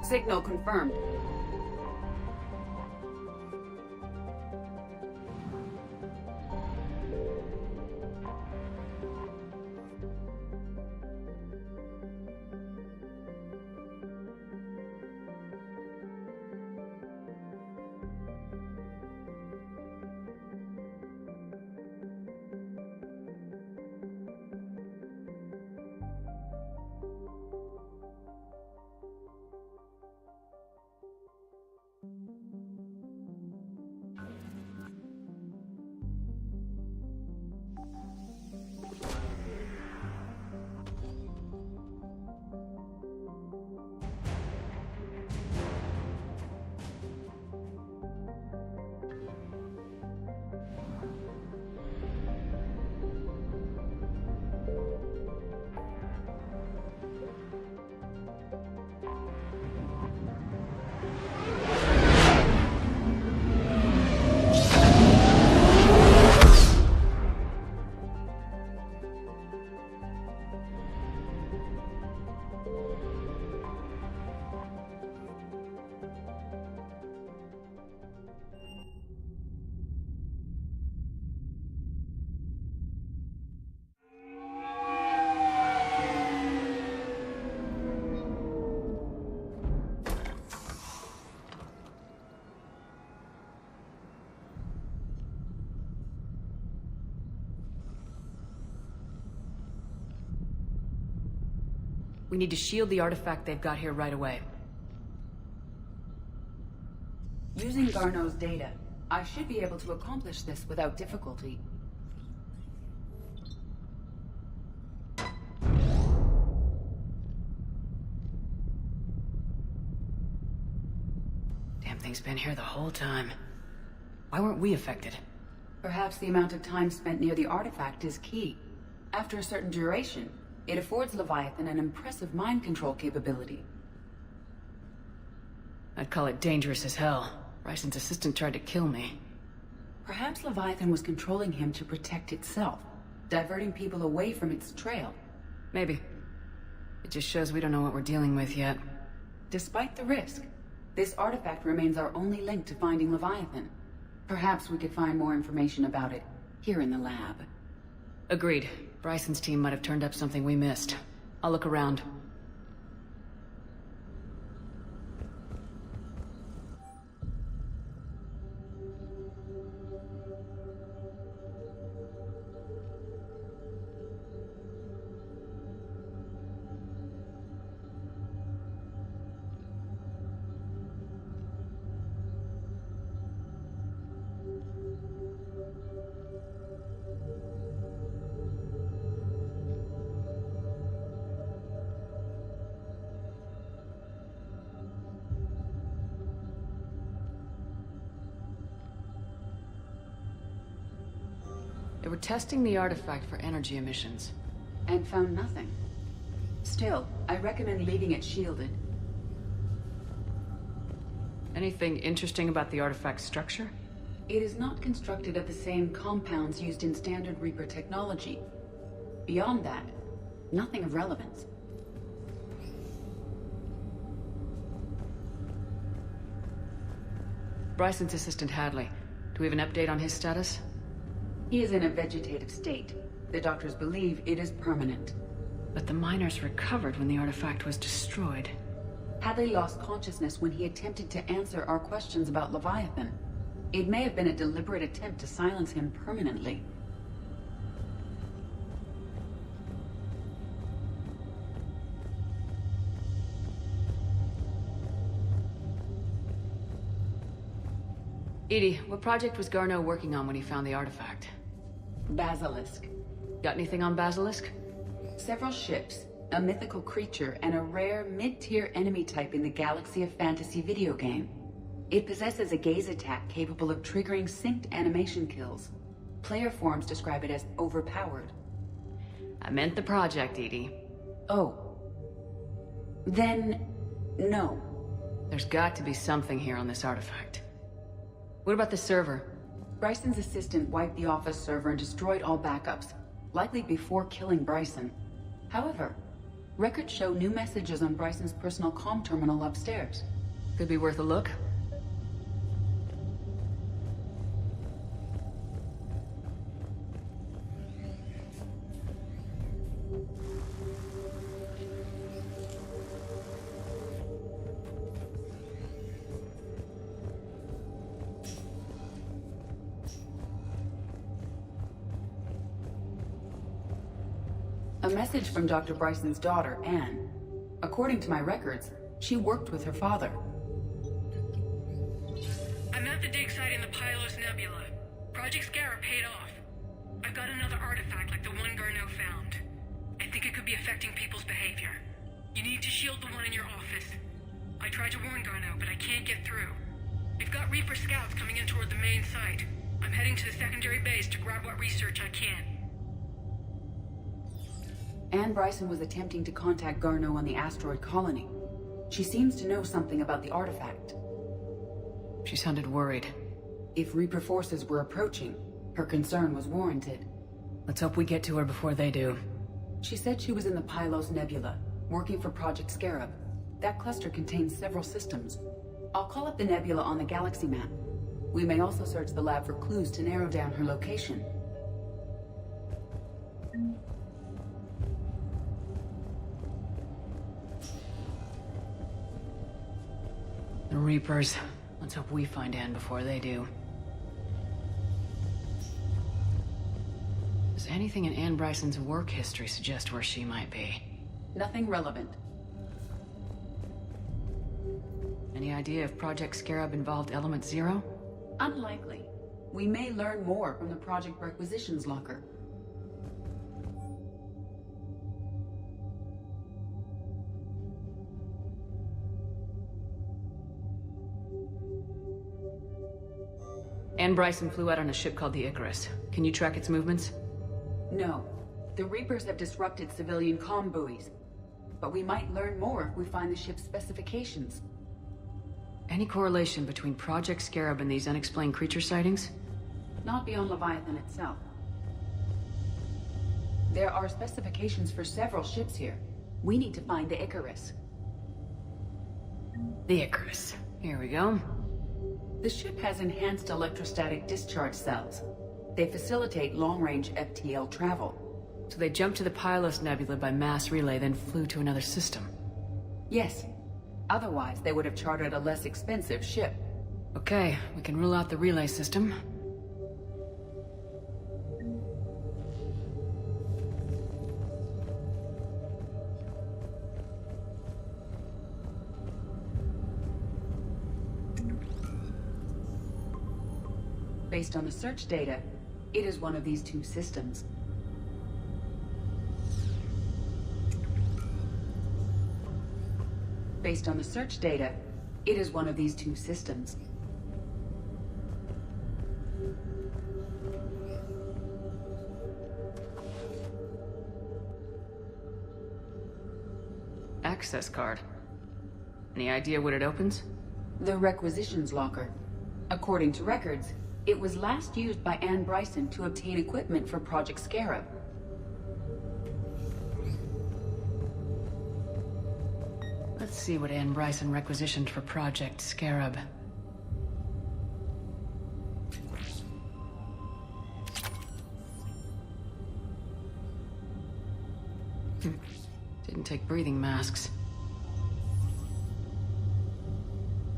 Signal confirmed. We need to shield the artifact they've got here right away. Using Garneau's data, I should be able to accomplish this without difficulty. Damn thing's been here the whole time. Why weren't we affected? Perhaps the amount of time spent near the artifact is key. After a certain duration, it affords Leviathan an impressive mind control capability. I'd call it dangerous as hell. Bryson's assistant tried to kill me. Perhaps Leviathan was controlling him to protect itself, diverting people away from its trail. Maybe. It just shows we don't know what we're dealing with yet. Despite the risk, this artifact remains our only link to finding Leviathan. Perhaps we could find more information about it here in the lab. Agreed. Bryson's team might have turned up something we missed. I'll look around. They were testing the artifact for energy emissions. And found nothing. Still, I recommend leaving it shielded. Anything interesting about the artifact's structure? It is not constructed of the same compounds used in standard Reaper technology. Beyond that, nothing of relevance. Bryson's assistant Hadley. Do we have an update on his status? He is in a vegetative state. The doctors believe it is permanent. But the miners recovered when the artifact was destroyed. Hadley lost consciousness when he attempted to answer our questions about Leviathan. It may have been a deliberate attempt to silence him permanently. Edie, what project was Garneau working on when he found the artifact? Basilisk. Got anything on Basilisk? Several ships, a mythical creature, and a rare mid-tier enemy type in the Galaxy of Fantasy video game. It possesses a gaze attack capable of triggering synced animation kills. Player forums describe it as overpowered. I meant the project, Edie. Oh. Then, no. There's got to be something here on this artifact. What about the server? Bryson's assistant wiped the office server and destroyed all backups, likely before killing Bryson. However, Records show new messages on Bryson's personal comm terminal upstairs. Could be worth a look. A message from Dr. Bryson's daughter, Anne. According to my records, she worked with her father. I'm at the dig site in the Pylos Nebula. Project Scarab paid off. I've got another artifact like the one Garneau found. I think it could be affecting people's behavior. You need to shield the one in your office. I tried to warn Garneau, but I can't get through. We've got Reaper scouts coming in toward the main site. I'm heading to the secondary base to grab what research I can. Anne Bryson was attempting to contact Garneau on the asteroid colony. She seems to know something about the artifact. She sounded worried. If Reaper forces were approaching, her concern was warranted. Let's hope we get to her before they do. She said she was in the Pylos Nebula, working for Project Scarab. That cluster contains several systems. I'll call up the nebula on the galaxy map. We may also search the lab for clues to narrow down her location. The Reapers. Let's hope we find Anne before they do. Does anything in Anne Bryson's work history suggest where she might be? Nothing relevant. Any idea if Project Scarab involved Element Zero? Unlikely. We may learn more from the project requisitions locker. Anne Bryson flew out on a ship called the Icarus. Can you track its movements? No. The Reapers have disrupted civilian comm buoys. But we might learn more if we find the ship's specifications. Any correlation between Project Scarab and these unexplained creature sightings? Not beyond Leviathan itself. There are specifications for several ships here. We need to find the Icarus. The Icarus. Here we go. The ship has enhanced electrostatic discharge cells. They facilitate long-range FTL travel. So they jumped to the Pylos Nebula by mass relay, then flew to another system. Yes. Otherwise, they would have chartered a less expensive ship. Okay, we can rule out the relay system. Based on the search data, it is one of these two systems. Based on the search data, it is one of these two systems. Access card. Any idea what it opens? The requisitions locker. According to records, it was last used by Anne Bryson to obtain equipment for Project Scarab. Let's see what Anne Bryson requisitioned for Project Scarab. Didn't take breathing masks.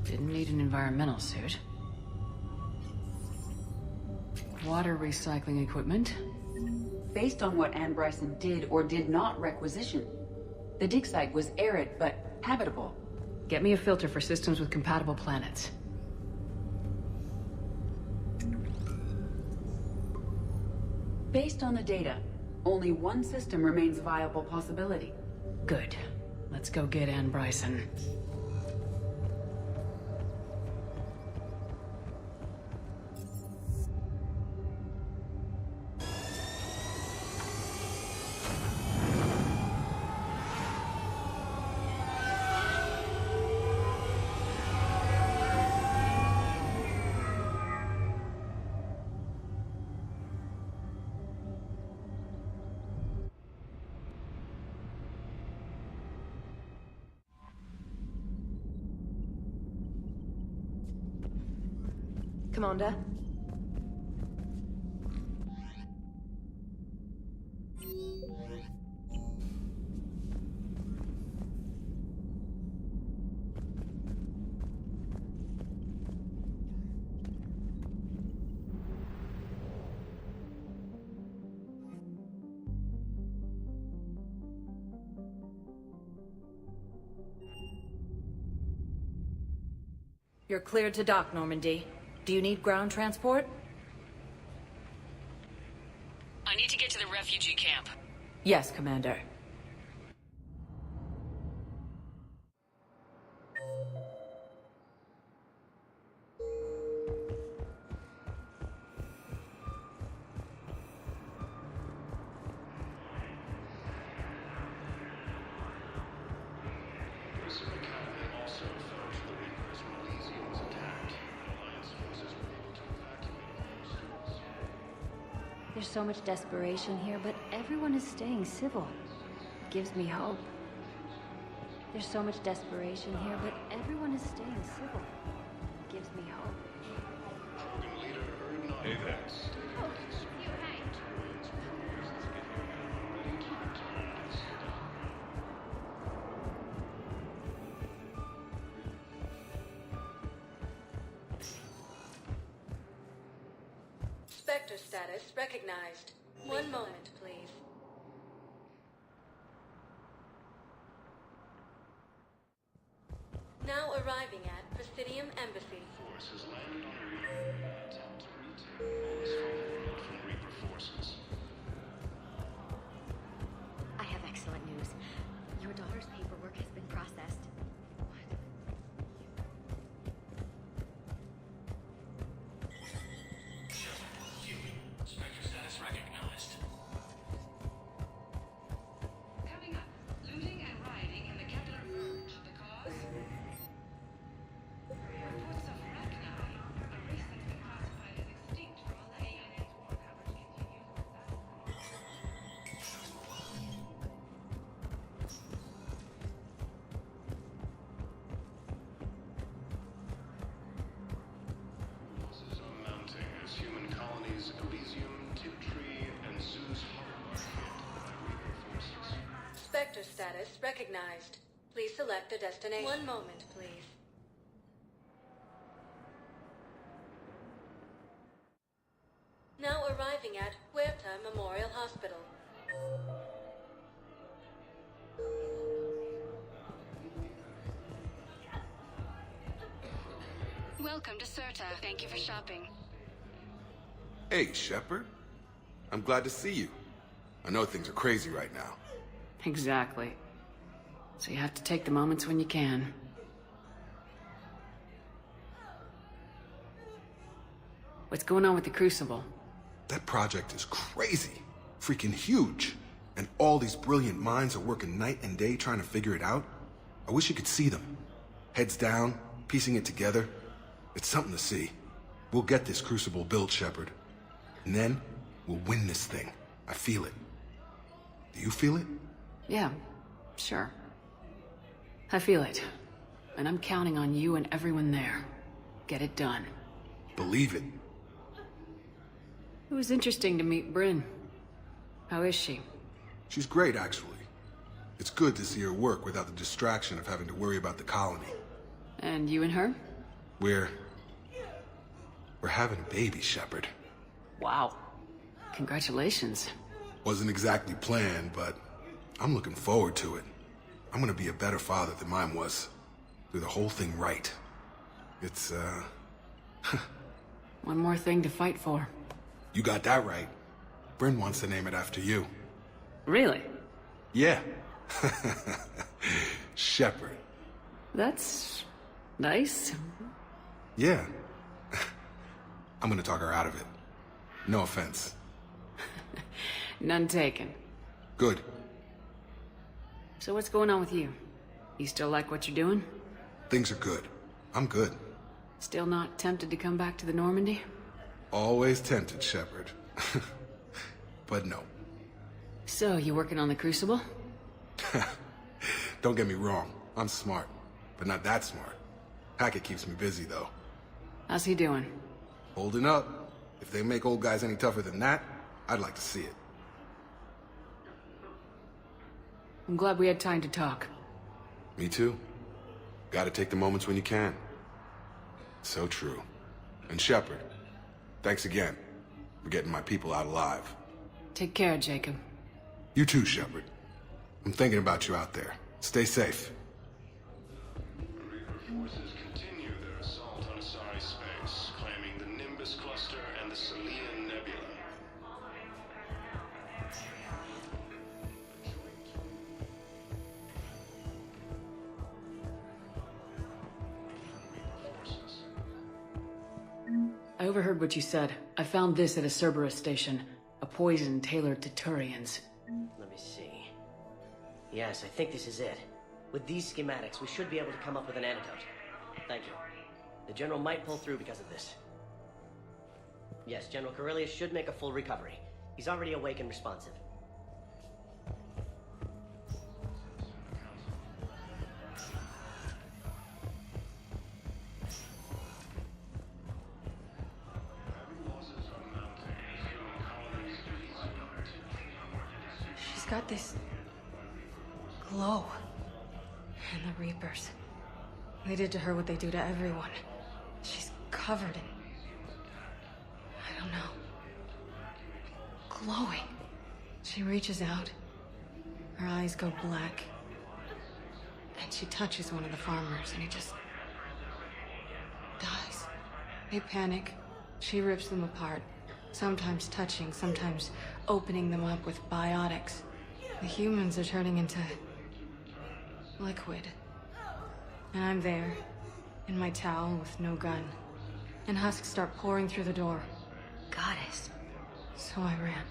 Didn't need an environmental suit. Water recycling equipment. Based on what Anne Bryson did or did not requisition, the dig site was arid but habitable. Get me a filter for systems with compatible planets. Based on the data, only one system remains a viable possibility. Good. Let's go get Anne Bryson. Commander. You're cleared to dock, Normandy. Do you need ground transport? I need to get to the refugee camp. Yes, Commander. There's so much desperation here, but everyone is staying civil. It gives me hope. There's so much desperation here, but everyone is staying civil. It gives me hope. Hey there. Spectre status recognized. One moment, please. Now arriving at Presidium Embassy. Forces landed on the attempt to retake all this fallen from Reaper forces. I have excellent news. Your daughter's paperwork has been processed. Spectre status recognized. Coming up, looting and rioting in the Kepler Verge. The cause? Reports of Rachni, a race that's been classified as extinct from all the ANA's war coverage continues without. Losses are mounting as human colonies Elysium, Tiptree, and Zeus Harbor are hit by Reaper forces. Spectre status recognized. Please select a destination. One moment, please. Now arriving at Huerta Memorial Hospital. Welcome to Sirte. Thank you for shopping. Hey, Shepard. I'm glad to see you. I know things are crazy right now. Exactly. So you have to take the moments when you can. What's going on with the Crucible? That project is crazy. Freaking huge. And all these brilliant minds are working night and day trying to figure it out. I wish you could see them. Heads down, piecing it together. It's something to see. We'll get this Crucible built, Shepard. And then, we'll win this thing. I feel it. Do you feel it? Yeah, sure. I feel it. And I'm counting on you and everyone there. Get it done. Believe it. It was interesting to meet Bryn. How is she? She's great, actually. It's good to see her work without the distraction of having to worry about the colony. And you and her? We're having a baby, Shepard. Wow. Congratulations. Wasn't exactly planned, but I'm looking forward to it. I'm gonna be a better father than mine was. Do the whole thing right. It's, One more thing to fight for. You got that right. Bryn wants to name it after you. Really? Yeah. Shepard. That's nice. Yeah. I'm gonna talk her out of it. No offense. None taken. Good. So what's going on with you? You still like what you're doing? Things are good. I'm good. Still not tempted to come back to the Normandy? Always tempted, Shepard. But no. So, you working on the Crucible? Don't get me wrong. I'm smart. But not that smart. Hackett keeps me busy, though. How's he doing? Holding up. If they make old guys any tougher than that, I'd like to see it. I'm glad we had time to talk. Me too. Gotta take the moments when you can. So true. And Shepard, thanks again for getting my people out alive. Take care, Jacob. You too, Shepard. I'm thinking about you out there. Stay safe. Reaper forces continue their assault on Asari space, claiming the Nimbus cluster and the Salian Nebula. I overheard what you said. I found this at a Cerberus station. A poison tailored to Turians. Let me see. Yes, I think this is it. With these schematics, we should be able to come up with an antidote. Thank you. The General might pull through because of this. Yes, General Corellius should make a full recovery. He's already awake and responsive. She's got this glow. And the Reapers. They did to her what they do to everyone. She's covered in... I don't know. Glowing. She reaches out. Her eyes go black. And she touches one of the farmers and he just... dies. They panic. She rips them apart. Sometimes touching, sometimes opening them up with biotics. The humans are turning into... liquid. And I'm there, in my towel with no gun. And husks start pouring through the door. Goddess. So I ran.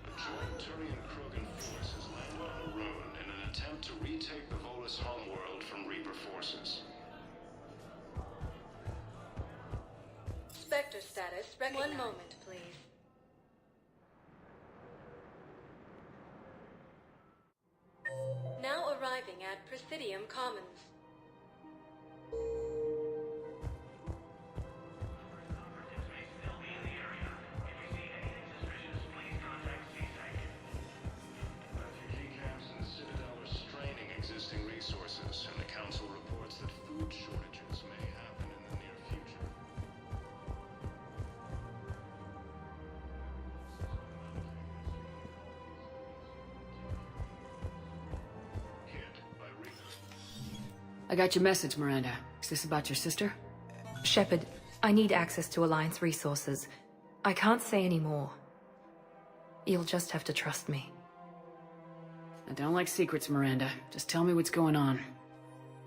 A joint Turian-Krogan force has landed on Rune in an attempt to retake the Volus homeworld from Reaper forces. Spectre status recognized. 1 moment, please. Now arriving at Presidium Commons. Refugee camps in the Citadel are straining existing resources, and the Council reports that food shortages may happen in the near future. I got your message, Miranda. Is this about your sister? Shepard, I need access to Alliance resources. I can't say any more. You'll just have to trust me. I don't like secrets, Miranda. Just tell me what's going on.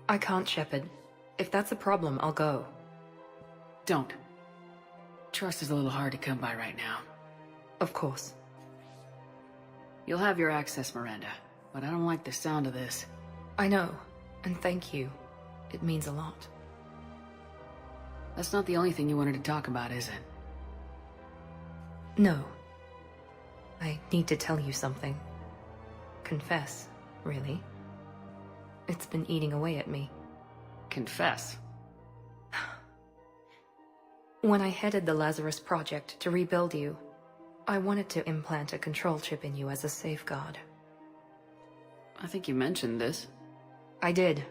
I can't, Shepard. If that's a problem, I'll go. Don't. Trust is a little hard to come by right now. Of course. You'll have your access, Miranda. But I don't like the sound of this. I know. And thank you. It means a lot. That's not the only thing you wanted to talk about, is it? No. I need to tell you something. Confess, really. It's been eating away at me. Confess? When I headed the Lazarus Project to rebuild you, I wanted to implant a control chip in you as a safeguard. I think you mentioned this. I did.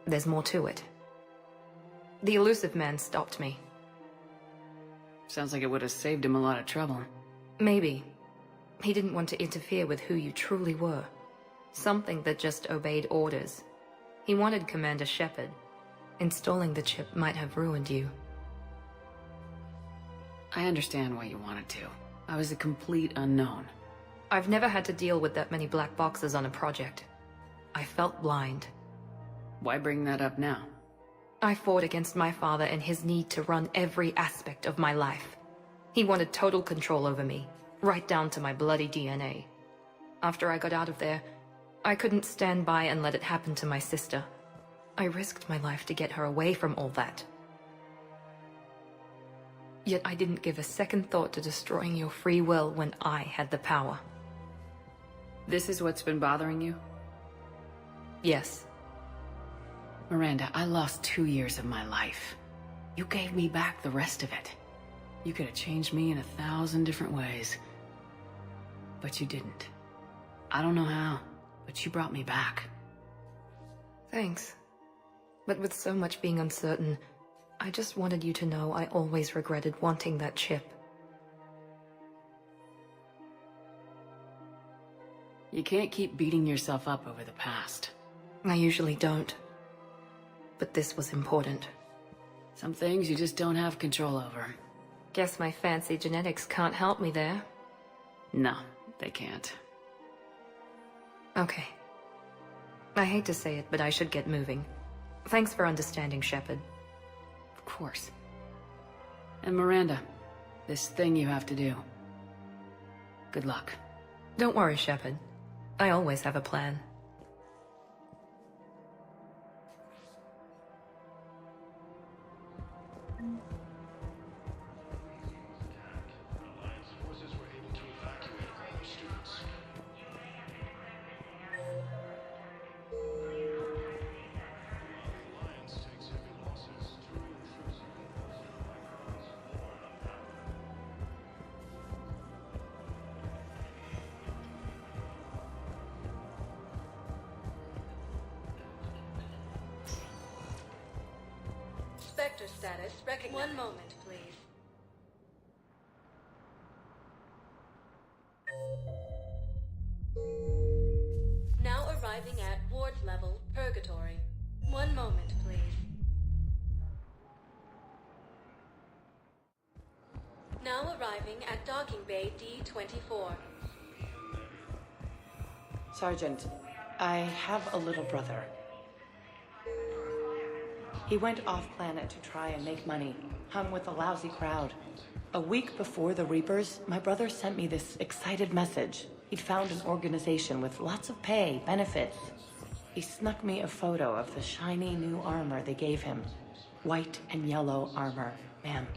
There's more to it. The elusive man stopped me. Sounds like it would have saved him a lot of trouble. Maybe. He didn't want to interfere with who you truly were. Something that just obeyed orders. He wanted Commander Shepard. Installing the chip might have ruined you. I understand why you wanted to. I was a complete unknown. I've never had to deal with that many black boxes on a project. I felt blind. Why bring that up now? I fought against my father and his need to run every aspect of my life. He wanted total control over me, right down to my bloody DNA. After I got out of there, I couldn't stand by and let it happen to my sister. I risked my life to get her away from all that. Yet I didn't give a second thought to destroying your free will when I had the power. This is what's been bothering you? Yes. Miranda, I lost 2 years of my life. You gave me back the rest of it. You could have changed me in 1,000 different ways. But you didn't. I don't know how, but you brought me back. Thanks. But with so much being uncertain, I just wanted you to know I always regretted wanting that chip. You can't keep beating yourself up over the past. I usually don't. But this was important. Some things you just don't have control over. Guess my fancy genetics can't help me there. No, they can't. Okay. I hate to say it, but I should get moving. Thanks for understanding, Shepard. Of course. And Miranda, this thing you have to do. Good luck. Don't worry, Shepard. I always have a plan. Alliance forces were able to evacuate all their students. Alliance takes heavy losses to intrusive microbes born of power. Spectre status recognized. One moment, please. Now arriving at ward level, Purgatory. One moment, please. Now arriving at Docking Bay D-24. Sergeant, I have a little brother. He went off-planet to try and make money, hung with a lousy crowd. A week before the Reapers, my brother sent me this excited message. He'd found an organization with lots of pay, benefits. He snuck me a photo of the shiny new armor they gave him. White and yellow armor, ma'am.